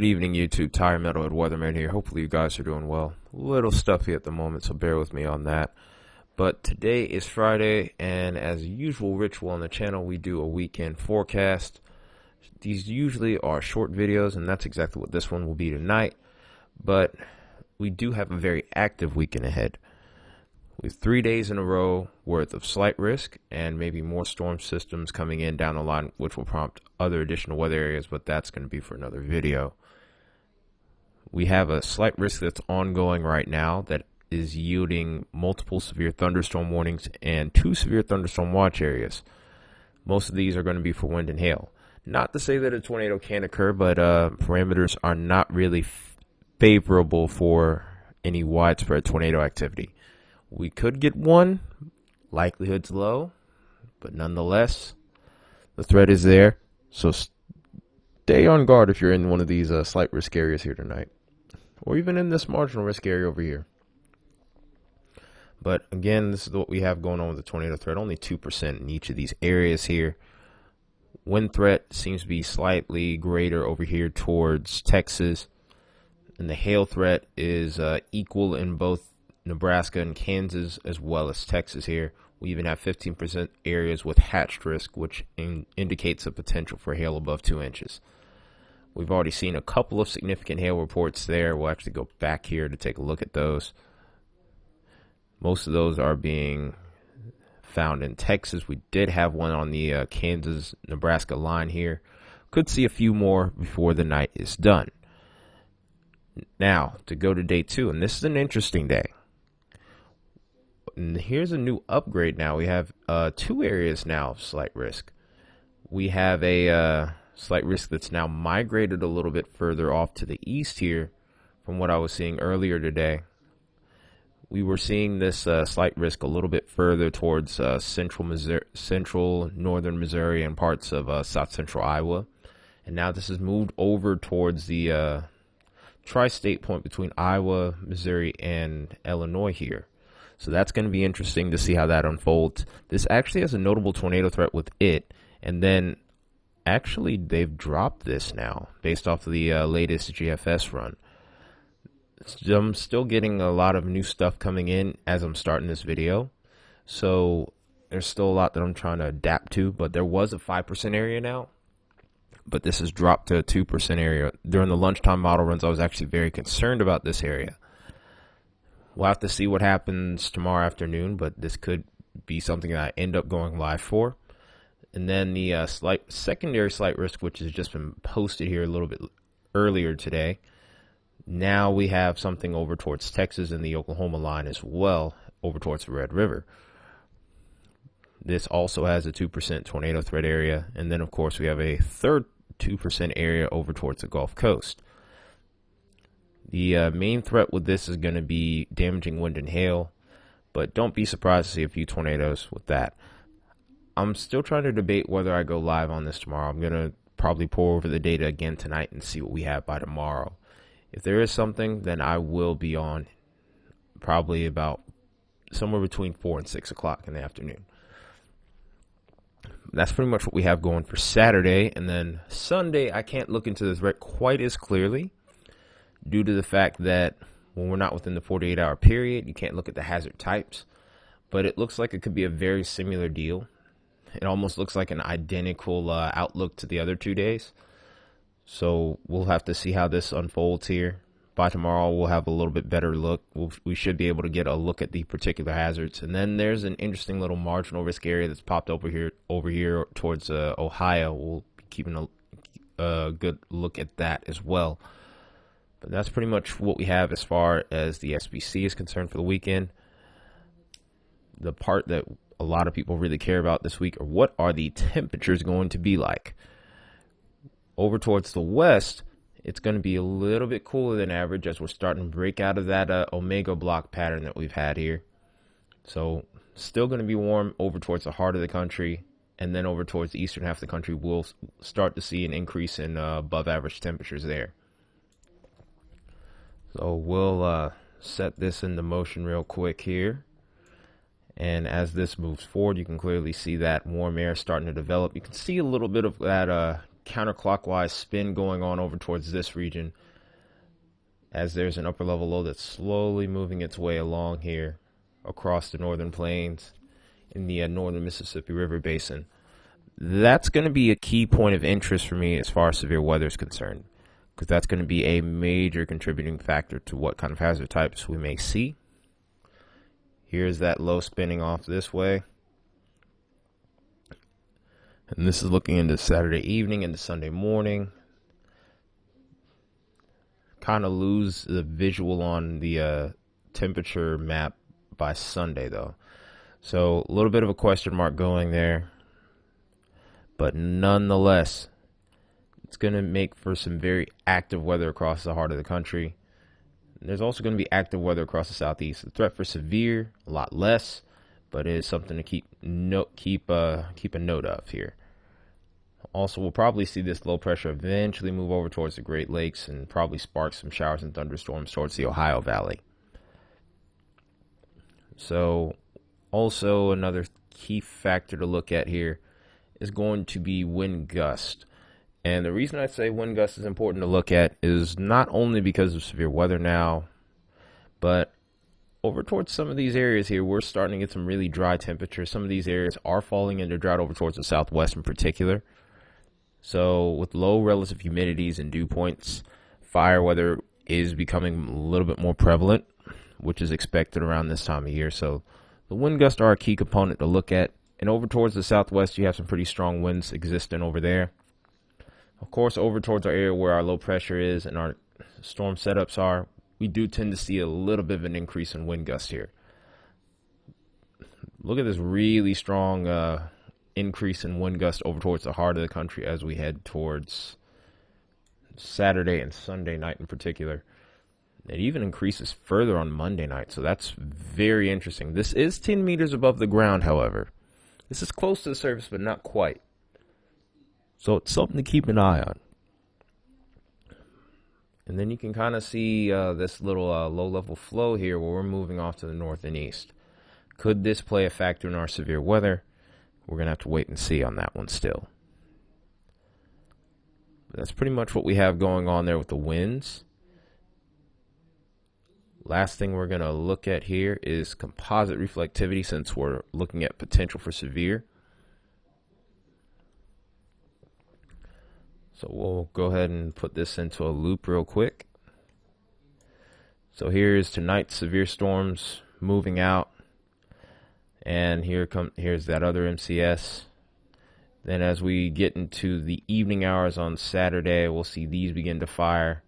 Good evening, YouTube. Tire Metalhead Weatherman here. Hopefully you guys are doing well. A little stuffy at the moment, so bear with me on that. But today is Friday, and as usual ritual on the channel, we do a weekend forecast. These usually are short videos, and that's exactly what this one will be tonight. But we do have a very active weekend ahead, with 3 days in a row worth of slight risk and maybe more storm systems coming in down the line, which will prompt other additional weather areas, but that's going to be for another video. We have a slight risk that's ongoing right now that is yielding multiple severe thunderstorm warnings and 2 severe thunderstorm watch areas. Most of these are going to be for wind and hail. Not to say that a tornado can't occur, but parameters are not really favorable for any widespread tornado activity. We could get one, likelihood's low, but nonetheless, the threat is there. So stay on guard if you're in one of these slight risk areas here tonight, or even in this marginal risk area over here. But again, this is what we have going on with the tornado threat, only 2% in each of these areas here. Wind threat seems to be slightly greater over here towards Texas, and the hail threat is equal in both Nebraska and Kansas as well as Texas here. We even have 15% areas with hatched risk, which indicates a potential for hail above 2 inches. We've already seen a couple of significant hail reports there. We'll actually go back here to take a look at those. Most of those are being found in Texas. We did have one on the Kansas-Nebraska line here. Could see a few more before the night is done. Now, to go to day 2, and this is an interesting day. And here's a new upgrade now. We have 2 areas now of slight risk. We have a slight risk that's now migrated a little bit further off to the east here from what I was seeing earlier today. We were seeing this slight risk a little bit further towards central northern Missouri and parts of south central Iowa. And now this has moved over towards the tri-state point between Iowa, Missouri, and Illinois here. So that's going to be interesting to see how that unfolds. This actually has a notable tornado threat with it. And then actually they've dropped this now based off of the latest GFS run. I'm still getting a lot of new stuff coming in as I'm starting this video. So there's still a lot that I'm trying to adapt to. But there was a 5% area now. But this has dropped to a 2% area. During the lunchtime model runs, I was actually very concerned about this area. We'll have to see what happens tomorrow afternoon, but this could be something that I end up going live for. And then the secondary slight risk, which has just been posted here a little bit earlier today. Now we have something over towards Texas and the Oklahoma line as well, over towards the Red River. This also has a 2% tornado threat area. And then, of course, we have a third 2% area over towards the Gulf Coast. The main threat with this is going to be damaging wind and hail, but don't be surprised to see a few tornadoes with that. I'm still trying to debate whether I go live on this tomorrow. I'm going to probably pour over the data again tonight and see what we have by tomorrow. If there is something, then I will be on probably about somewhere between 4 and 6 o'clock in the afternoon. That's pretty much what we have going for Saturday. And then Sunday, I can't look into the threat quite as clearly, due to the fact that when we're not within the 48-hour period, you can't look at the hazard types. But it looks like it could be a very similar deal. It almost looks like an identical outlook to the other 2 days. So we'll have to see how this unfolds here. By tomorrow, we'll have a little bit better look. We should be able to get a look at the particular hazards. And then there's an interesting little marginal risk area that's popped over here towards Ohio. We'll be keeping a good look at that as well. But that's pretty much what we have as far as the SBC is concerned for the weekend. The part that a lot of people really care about this week are what are the temperatures going to be like. Over towards the west, it's going to be a little bit cooler than average as we're starting to break out of that omega block pattern that we've had here. So still going to be warm over towards the heart of the country. And then over towards the eastern half of the country, we'll start to see an increase in above average temperatures there. So we'll set this into motion real quick here. And as this moves forward, you can clearly see that warm air starting to develop. You can see a little bit of that counterclockwise spin going on over towards this region, as there's an upper level low that's slowly moving its way along here across the northern plains in the northern Mississippi River Basin. That's going to be a key point of interest for me as far as severe weather is concerned, because that's going to be a major contributing factor to what kind of hazard types we may see. Here's that low spinning off this way. And this is looking into Saturday evening into Sunday morning. Kind of lose the visual on the temperature map by Sunday, though. So a little bit of a question mark going there. But nonetheless, it's going to make for some very active weather across the heart of the country. There's also going to be active weather across the southeast. The threat for severe, a lot less, but it is something to keep a note of here. Also, we'll probably see this low pressure eventually move over towards the Great Lakes and probably spark some showers and thunderstorms towards the Ohio Valley. So, also another key factor to look at here is going to be wind gust. And the reason I say wind gust is important to look at is not only because of severe weather now, but over towards some of these areas here, we're starting to get some really dry temperatures. Some of these areas are falling into drought over towards the southwest in particular. So with low relative humidities and dew points, fire weather is becoming a little bit more prevalent, which is expected around this time of year. So the wind gusts are a key component to look at. And over towards the southwest, you have some pretty strong winds existing over there. Of course, over towards our area where our low pressure is and our storm setups are, we do tend to see a little bit of an increase in wind gusts here. Look at this really strong increase in wind gust over towards the heart of the country as we head towards Saturday and Sunday night in particular. It even increases further on Monday night, so that's very interesting. This is 10 meters above the ground, however. This is close to the surface, but not quite. So it's something to keep an eye on. And then you can kind of see this little low-level flow here where we're moving off to the north and east. Could this play a factor in our severe weather? We're going to have to wait and see on that one still. But that's pretty much what we have going on there with the winds. Last thing we're going to look at here is composite reflectivity, since we're looking at potential for severe. So we'll go ahead and put this into a loop real quick. So here's tonight's severe storms moving out. And here's that other MCS. Then as we get into the evening hours on Saturday, we'll see these begin to fire.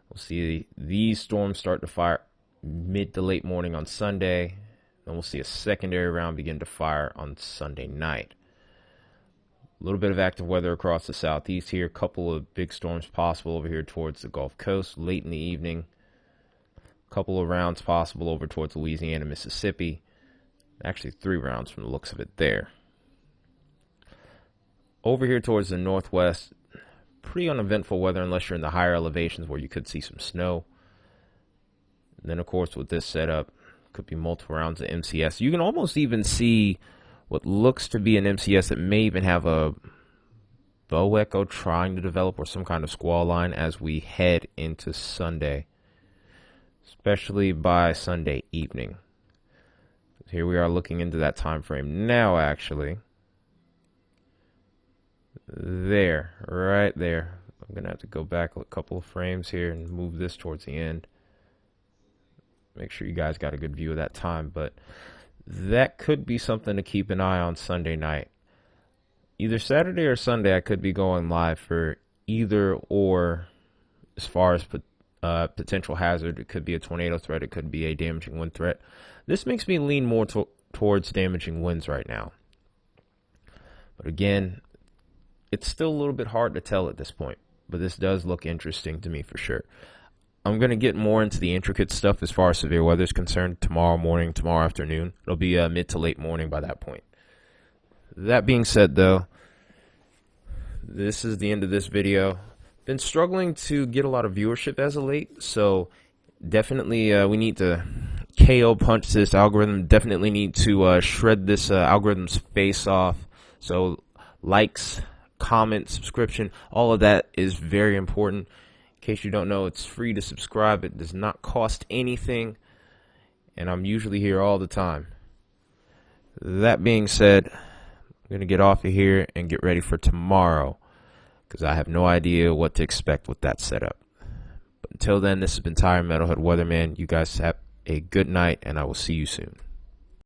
We'll see these storms start to fire mid to late morning on Sunday. Then we'll see a secondary round begin to fire on Sunday night. A little bit of active weather across the southeast here. A couple of big storms possible over here towards the Gulf Coast late in the evening. A couple of rounds possible over towards Louisiana, Mississippi. Actually 3 rounds from the looks of it there. Over here towards the northwest, pretty uneventful weather unless you're in the higher elevations where you could see some snow. And then, of course, with this setup, could be multiple rounds of MCS. You can almost even see what looks to be an MCS that may even have a bow echo trying to develop or some kind of squall line as we head into Sunday, especially by Sunday evening. Here we are looking into that time frame now, actually. There, right there. I'm going to have to go back a couple of frames here and move this towards the end. Make sure you guys got a good view of that time, but that could be something to keep an eye on Sunday night. Either Saturday or Sunday, I could be going live for either or as far as potential hazard. It could be a tornado threat. It could be a damaging wind threat. This makes me lean more towards damaging winds right now. But again, it's still a little bit hard to tell at this point, but this does look interesting to me for sure. I'm going to get more into the intricate stuff as far as severe weather is concerned tomorrow morning, tomorrow afternoon. It'll be mid to late morning by that point. That being said, though, this is the end of this video. Been struggling to get a lot of viewership as of late, so definitely we need to KO punch this algorithm. Definitely need to shred this algorithm's face off. So likes, comment, subscription. All of that is very important. In case you don't know, it's free to subscribe. It does not cost anything. And I'm usually here all the time. That being said, I'm going to get off of here and get ready for tomorrow because I have no idea what to expect with that setup. But until then, this has been Tire Metalhead Weatherman. You guys have a good night, and I will see you soon.